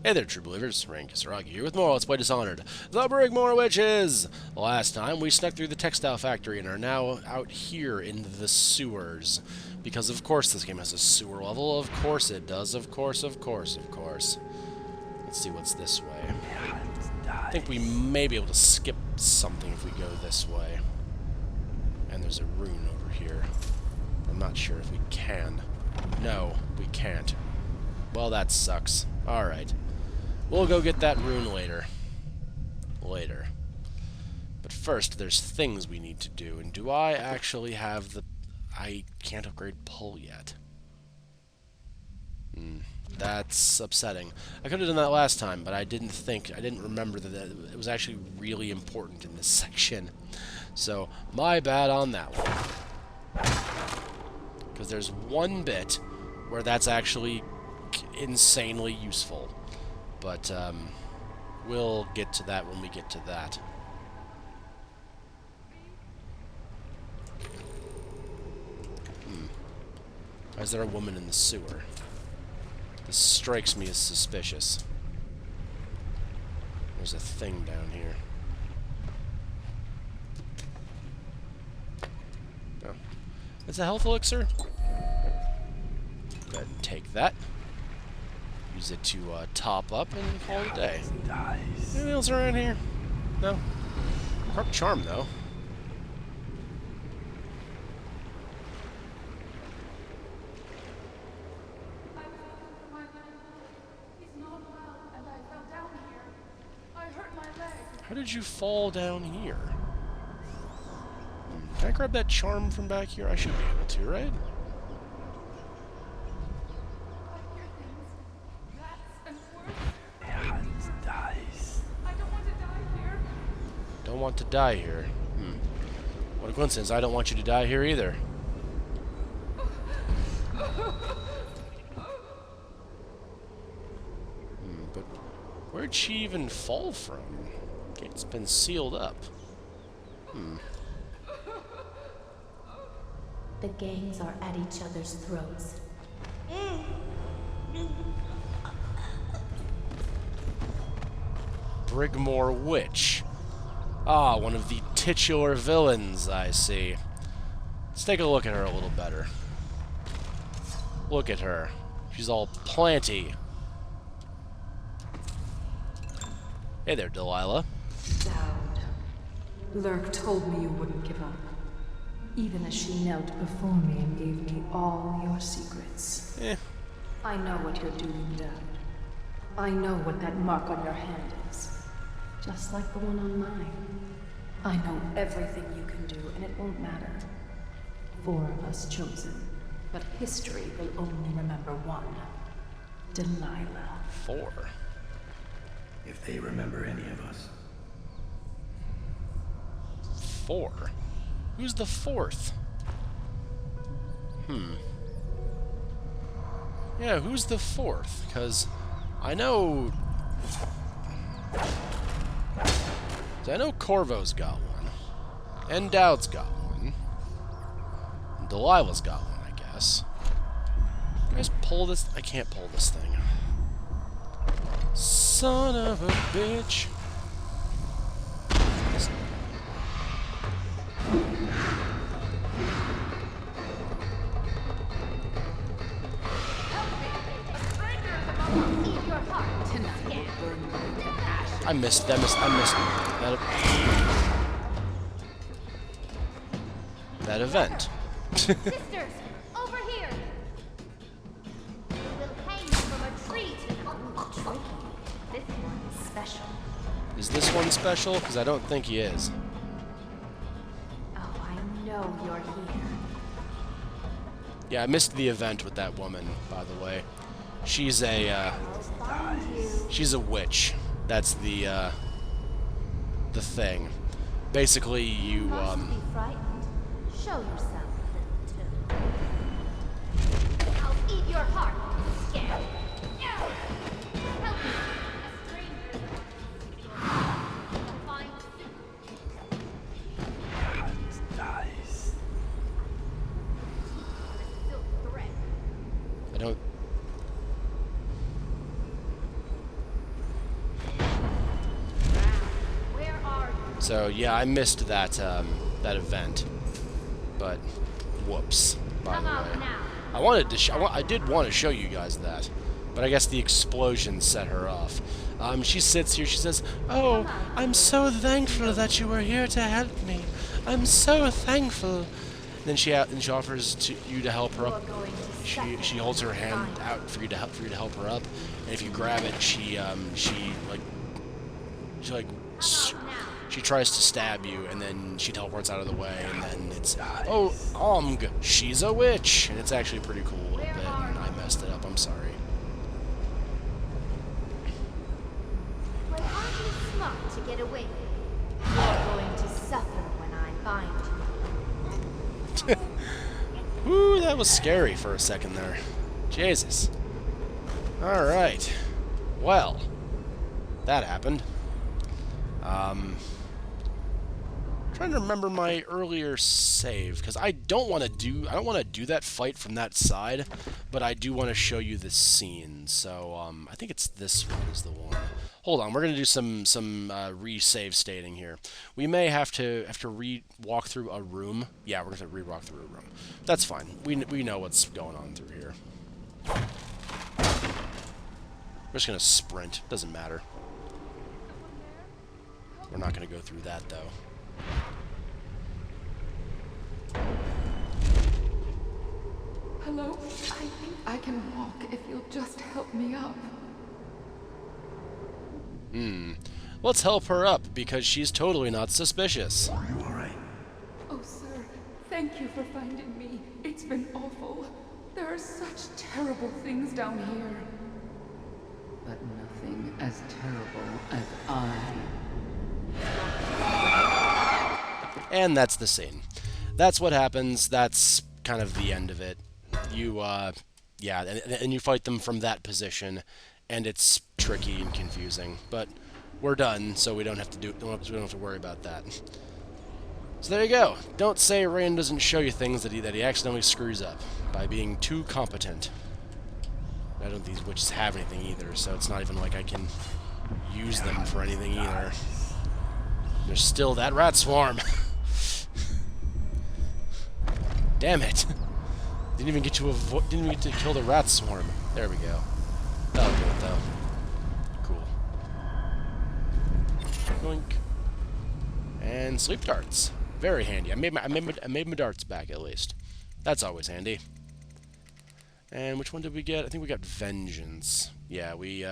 Hey there, true believers. Rank Kisaragi here with more Let's Play Dishonored. The Brigmore Witches! Last time, we snuck through the textile factory and are now out here in the sewers. Because of course this game has a sewer level. Of course it does. Of course, of course, of course. Let's see what's this way. I think we may be able to skip something if we go this way. And there's a rune over here. I'm not sure if we can. No, we can't. Well, that sucks. Alright. We'll go get that rune later. But first, there's things we need to do. And do I actually have the... I can't upgrade pull yet. That's upsetting. I could have done that last time, but I didn't remember that it was actually really important in this section. So, my bad on that one. Because there's one bit where that's actually insanely useful. But, we'll get to that when we get to that. Why is there a woman in the sewer? This strikes me as suspicious. There's a thing down here. Oh. It's a health elixir? Go ahead and take that. Use it to top up and call it a day. Anything else around here? No? Harp charm, though. How did you fall down here? Can I grab that charm from back here? I should be able to, right? Don't want to die here. What a coincidence. I don't want you to die here either. But where'd she even fall from? Gate's been sealed up. The gangs are at each other's throats. Brigmore Witch. Ah, one of the titular villains, I see. Let's take a look at her a little better. Look at her. She's all planty. Hey there, Delilah. Dowd. Lurk told me you wouldn't give up. Even as she knelt before me and gave me all your secrets. I know what you're doing, Dowd. I know what that mark on your hand is. Just like the one on mine. I know everything you can do, and it won't matter. 4 of us chosen, but history will only remember one. Delilah. 4. If they remember any of us. 4? Who's the 4th? Yeah, who's the 4th? Because I know Corvo's got one. And Dowd's got one. And Delilah's got one, I guess. Can I just pull this? I can't pull this thing. Son of a bitch. I missed that event. Sisters, over here. We'll hang you from a tree to... This one's special. Is this one special? Because I don't think he is. Oh, I know you're here. Yeah, I missed the event with that woman, by the way. She's a witch. That's the thing. Basically, you, Be frightened. Show yourself, little too. I'll eat your heart, scared. Help me. A stranger. Find Dies. a silk thread. I don't... So yeah, I missed that that event, but whoops. By the way, I wanted to. I did want to show you guys that, but I guess the explosion set her off. She sits here. She says, "Oh, I'm so thankful that you were here to help me. I'm so thankful." Then she offers you to help her up. She holds her hand out for you to help her up, and if you grab it, she tries to stab you, and then she teleports out of the way, and then it's she's a witch, and it's actually pretty cool a little bit, and I messed it up. I'm sorry. But aren't you smart to get away? You're going to suffer when I find you. Ooh, that was scary for a second there. Jesus. Alright. Well, that happened. Trying to remember my earlier save, because I don't want to do that fight from that side, but I do want to show you the scene. So I think it's this one is the one. Hold on, we're gonna do some re-save stating here. We may have to re-walk through a room. Yeah, we're gonna re-walk through a room. That's fine. We know what's going on through here. We're just gonna sprint. Doesn't matter. We're not gonna go through that though. Hello? I think I can walk if you'll just help me up. Let's help her up, because she's totally not suspicious. Are you alright? Oh, sir, thank you for finding me. It's been awful. There are such terrible things down here. But nothing as terrible as I. And that's the scene. That's what happens. That's kind of the end of it. You, yeah, and you fight them from that position, and it's tricky and confusing. But we're done, so we don't have to we don't have to worry about that. So there you go. Don't say Rain doesn't show you things that he accidentally screws up by being too competent. I don't think these witches have anything either, so it's not even like I can use them for anything either. There's still that rat swarm. Damn it! Didn't even get to kill the rat swarm. There we go. That'll do it though. Cool. Yoink. And sleep darts. Very handy. I made my darts back at least. That's always handy. And which one did we get? I think we got Vengeance. Yeah, we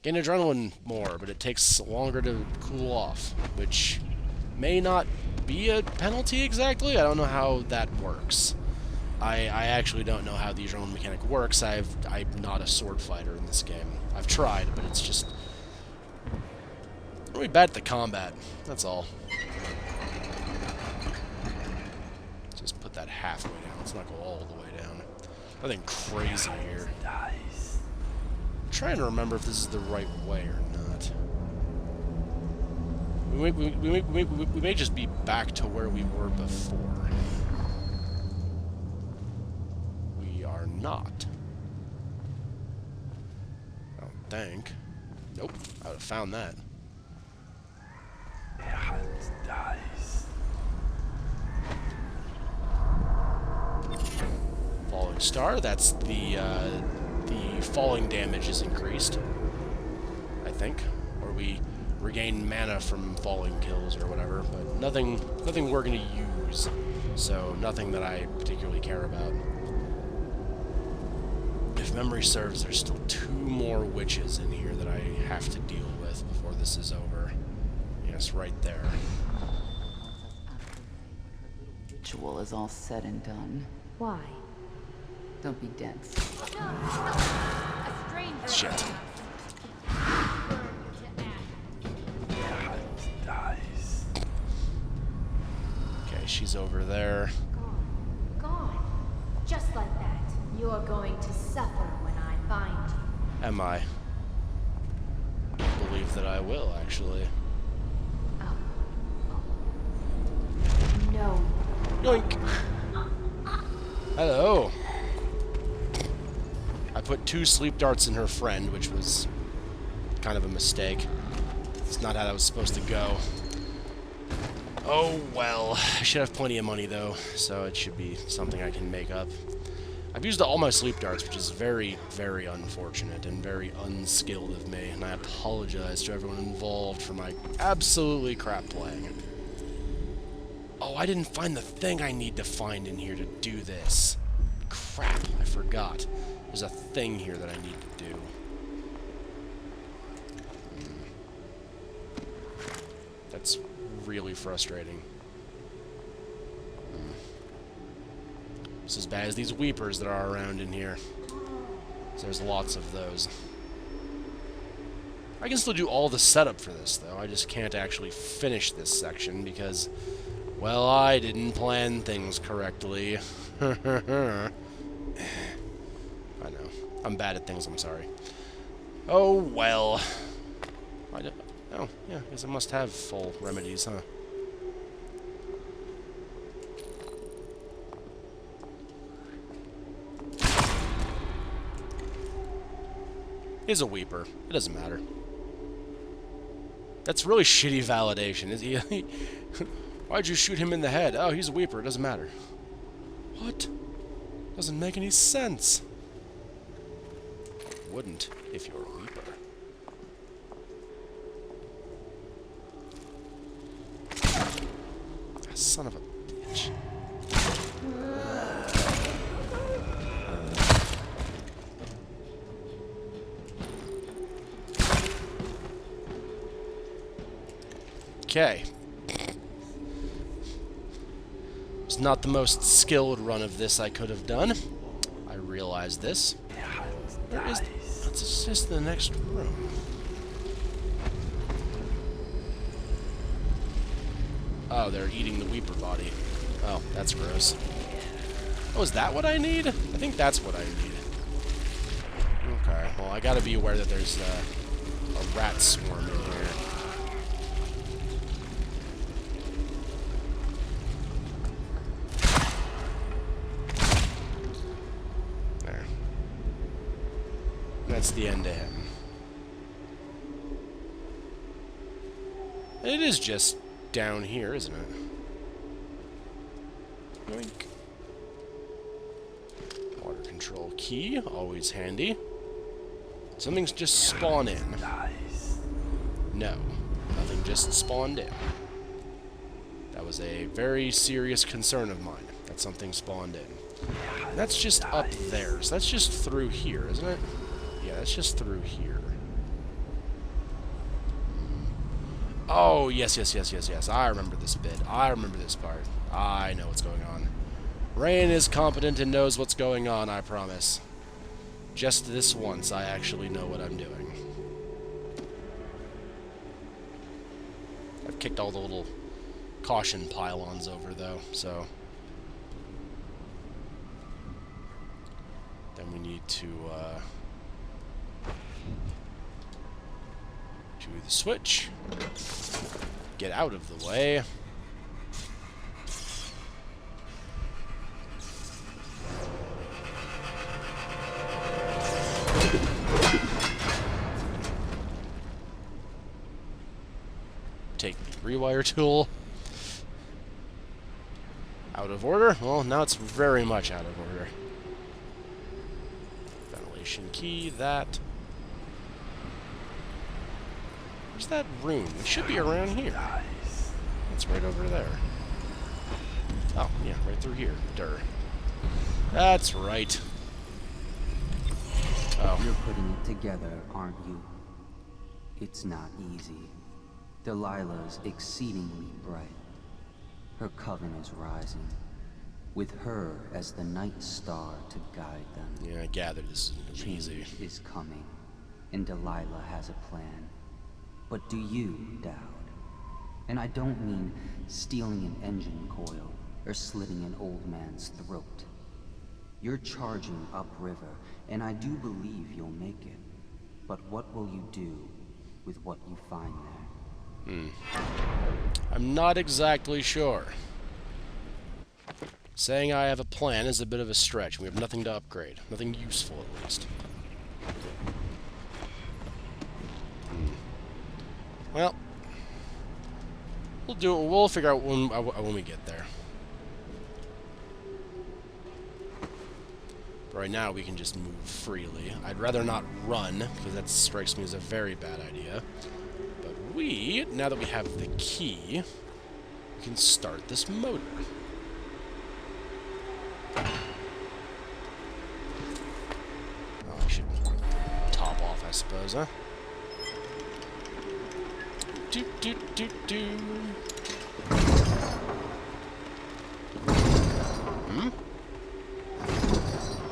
gain adrenaline more, but it takes longer to cool off, which may not be a penalty exactly. I don't know how that works. I actually don't know how the adrenaline mechanic works. I'm not a sword fighter in this game. I've tried, but it's just really bad at the combat. That's all. Just put that halfway down. Let's not go all the way down. Nothing crazy here. I'm trying to remember if this is the right way or not. We may just be back to where we were before. We are not. I don't think. Nope. I would have found that. Falling star. That's the falling damage is increased. I think, or we regain mana from falling kills or whatever, but nothing we're gonna use. So nothing that I particularly care about. If memory serves, there's still 2 more witches in here that I have to deal with before this is over. Yes, right there. Ritual is all said and done. Why? Don't be dense. A stranger. Shit. Okay, she's over there. Gone. Gone. Just like that. You're going to suffer when I find you. Am I? I believe that I will, actually. Oh. No. Yoink! Hello! I put 2 sleep darts in her friend, which was kind of a mistake. It's not how that was supposed to go. Oh, well. I should have plenty of money, though, so it should be something I can make up. I've used all my sleep darts, which is very, very unfortunate and very unskilled of me, and I apologize to everyone involved for my absolutely crap playing. Oh, I didn't find the thing I need to find in here to do this. Crap, I forgot. There's a thing here that I need to do. That's really frustrating. It's as bad as these weepers that are around in here. So there's lots of those. I can still do all the setup for this, though. I just can't actually finish this section because, well, I didn't plan things correctly. I know. I'm bad at things, I'm sorry. Oh, well. Oh, yeah, I guess I must have full remedies, huh? He's a weeper. It doesn't matter. That's really shitty validation. Is he? Why'd you shoot him in the head? Oh, he's a weeper. It doesn't matter. What? Doesn't make any sense. Wouldn't if you're a weeper. Son of a bitch. Okay. It's not the most skilled run of this I could have done. I realize this. Where is... It's just the next room. Oh, they're eating the Weeper body. Oh, that's gross. Oh, is that what I need? I think that's what I need. Okay, well, I gotta be aware that there's a rat swarm in here. There. That's the end of him. It is just down here, isn't it? Yoink. Water control key, always handy. Something's just spawned in. No, nothing just spawned in. That was a very serious concern of mine, that something spawned in. That's just up there, so that's just through here, isn't it? Yeah, that's just through here. Oh, yes. I remember this bit. I remember this part. I know what's going on. Rain is competent and knows what's going on, I promise. Just this once, I actually know what I'm doing. I've kicked all the little caution pylons over, though, so... Then we need to, do the switch. Get out of the way. Take the rewire tool. Out of order? Well, now it's very much out of order. Ventilation key, that. Where's that room? It should be around here. It's right over there. Oh, yeah, right through here. Durr. That's right. Oh. You're putting it together, aren't you? It's not easy. Delilah's exceedingly bright. Her coven is rising, with her as the night star to guide them. Yeah, I gathered this isn't gonna be easy. Change is coming, and Delilah has a plan. But do you, Dowd? And I don't mean stealing an engine coil or slitting an old man's throat. You're charging upriver, and I do believe you'll make it. But what will you do with what you find there? I'm not exactly sure. Saying I have a plan is a bit of a stretch. We have nothing to upgrade. Nothing useful, at least. Well, We'll figure out when we get there. But right now, we can just move freely. I'd rather not run, because that strikes me as a very bad idea. But now that we have the key, we can start this motor. Oh, I should top off, I suppose, huh? Do.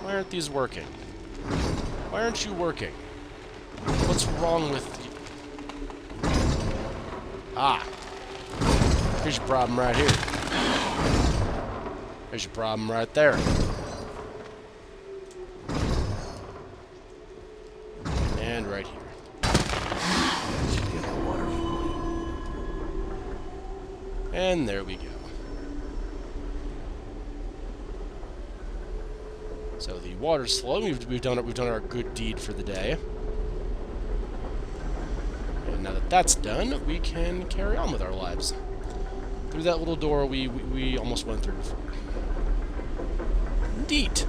Why aren't these working? Why aren't you working? What's wrong with you? Ah. Here's your problem right here. Here's your problem right there. And right here. Should get the water flowing. And there we go. So the water's flowing. We've done our good deed for the day. And now that that's done, we can carry on with our lives. Through that little door we almost went through before. Indeed.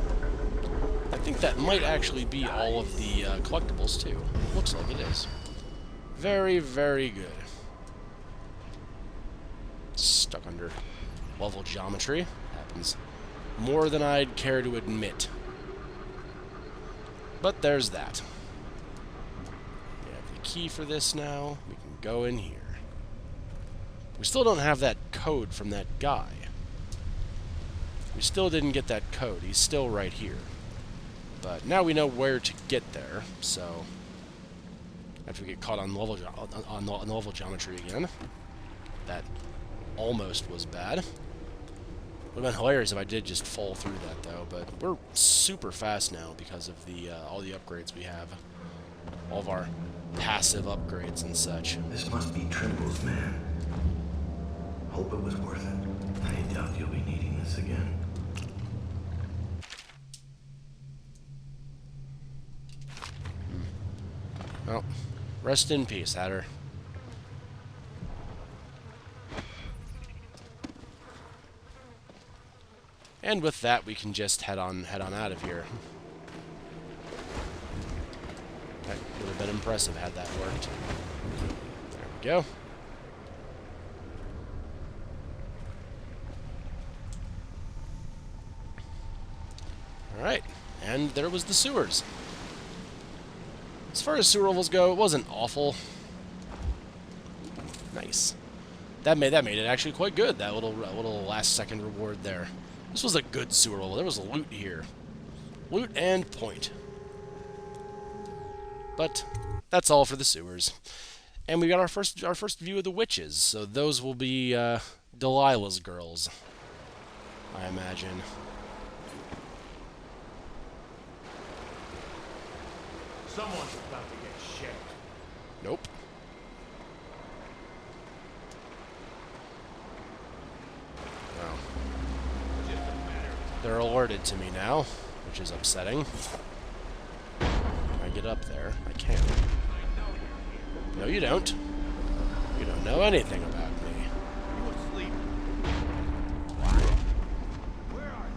I think that might actually be all of the collectibles too. Looks like it is. Very, very good. Stuck under level geometry. Happens more than I'd care to admit. But there's that. We have the key for this now. We can go in here. We still don't have that code from that guy. We still didn't get that code. He's still right here. But now we know where to get there, so after we get caught on level geometry again. That almost was bad. Would have been hilarious if I did just fall through that, though. But we're super fast now because of the all the upgrades we have, all of our passive upgrades and such. This must be Trimble's man. Hope it was worth it. I doubt you'll be needing this again. Well, rest in peace, Hatter. And with that, we can just head on out of here. That would have been impressive had that worked. There we go. Alright, and there was the sewers. As far as sewer levels go, it wasn't awful. Nice. That made it actually quite good, that little last second reward there. This was a good sewer level. There was loot here. Loot and point. But that's all for the sewers. And we got our first view of the witches, so those will be Delilah's girls, I imagine. Someone's about to get shit. Nope. Well, Just a matter of they're alerted to me now, which is upsetting. Can I get up there? I can. No, you don't. You don't know anything about me. you asleep. Where are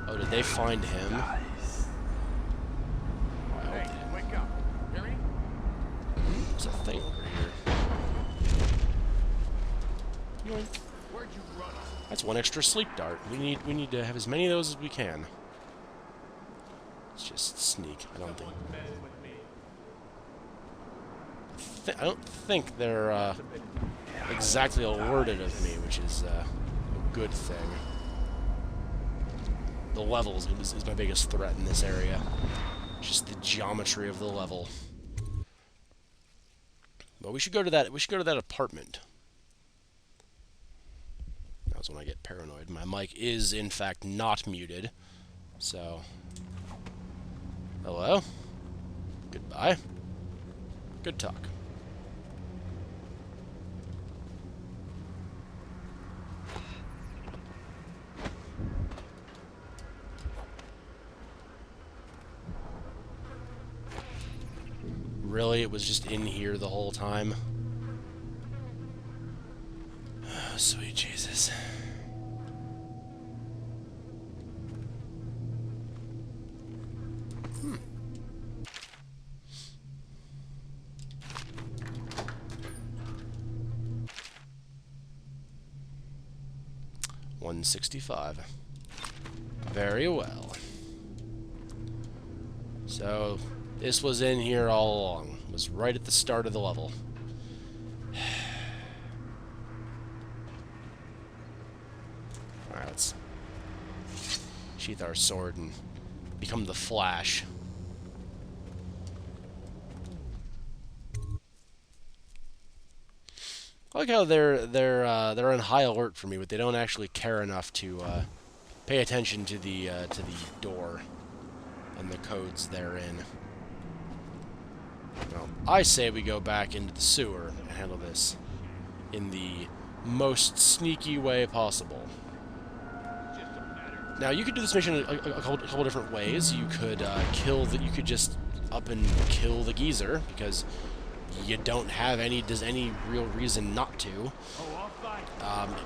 Oh, did they find him? Guys. I they? hope Hey, they wake up. Hear me? didn't. There's a thing over here. Yoink. Where'd you run off? That's one extra sleep dart. We need to have as many of those as we can. Let's just sneak. I don't think. Someone's messing with me. I don't think they're exactly alerted of me, which is a good thing. The levels is my biggest threat in this area. Just the geometry of the level. But we should go to that. We should go to that apartment. That's when I get paranoid. My mic is in fact not muted. So, hello. Goodbye. Good talk. Really? It was just in here the whole time? Oh, sweet Jesus. Hmm. $165. Very well. So, this was in here all along. It was right at the start of the level. Alright, let's sheath our sword and become the Flash. I like how they're on high alert for me, but they don't actually care enough to pay attention to the door and the codes therein. Well, I say we go back into the sewer and handle this in the most sneaky way possible. Now, you could do this mission a couple different ways. You could you could just up and kill the geezer because you don't have any real reason not to.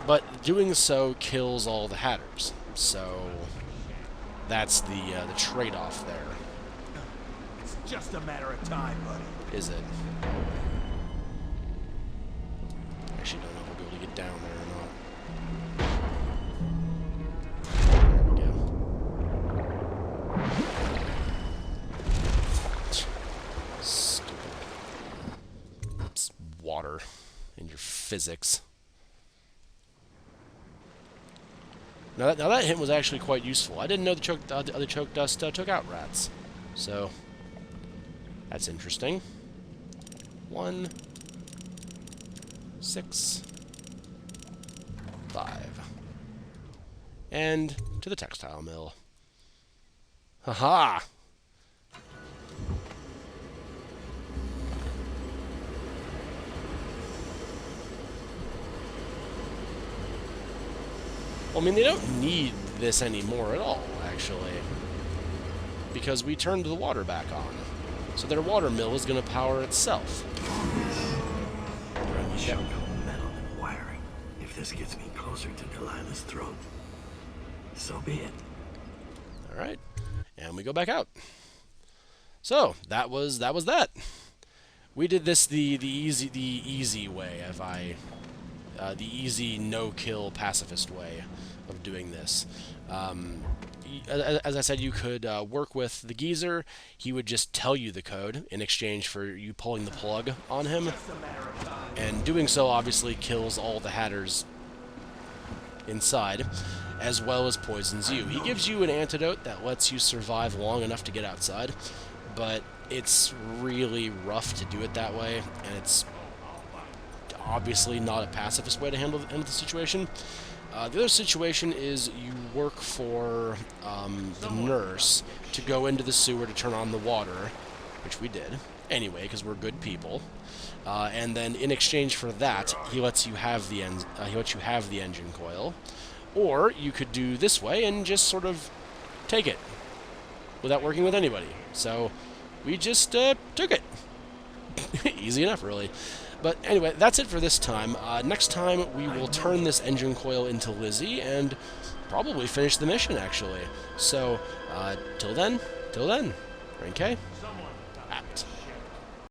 But doing so kills all the Hatters. So that's the trade-off there. It's just a matter of time, buddy. Is it? I actually don't know if we'll be able to get down there or not. There we go. Stupid. It's water in your physics. Now that hint was actually quite useful. I didn't know the other choke dust took out rats. So, that's interesting. 1, 6, 5. And to the textile mill. Haha! Well, I mean, they don't need this anymore at all, actually. Because we turned the water back on. So their water mill is going to power itself. Show no metal and wiring. If this gets me closer to Delilah's throat, so be it. Alright. And we go back out. So, that was that. We did this the easy way, the easy no-kill pacifist way of doing this. As I said, you could work with the geezer. He would just tell you the code in exchange for you pulling the plug on him. And doing so obviously kills all the Hatters inside, as well as poisons you. He gives you an antidote that lets you survive long enough to get outside, but it's really rough to do it that way, and it's obviously not a pacifist way to handle the situation. The other situation is you work for the nurse to go into the sewer to turn on the water, which we did anyway because we're good people. And then in exchange for that, he lets you have the engine coil, or you could do this way and just sort of take it without working with anybody. So we just took it. Easy enough, really. But anyway, that's it for this time. Next time, we will turn this engine coil into Lizzie and probably finish the mission, actually. So, till then, Rank K, out.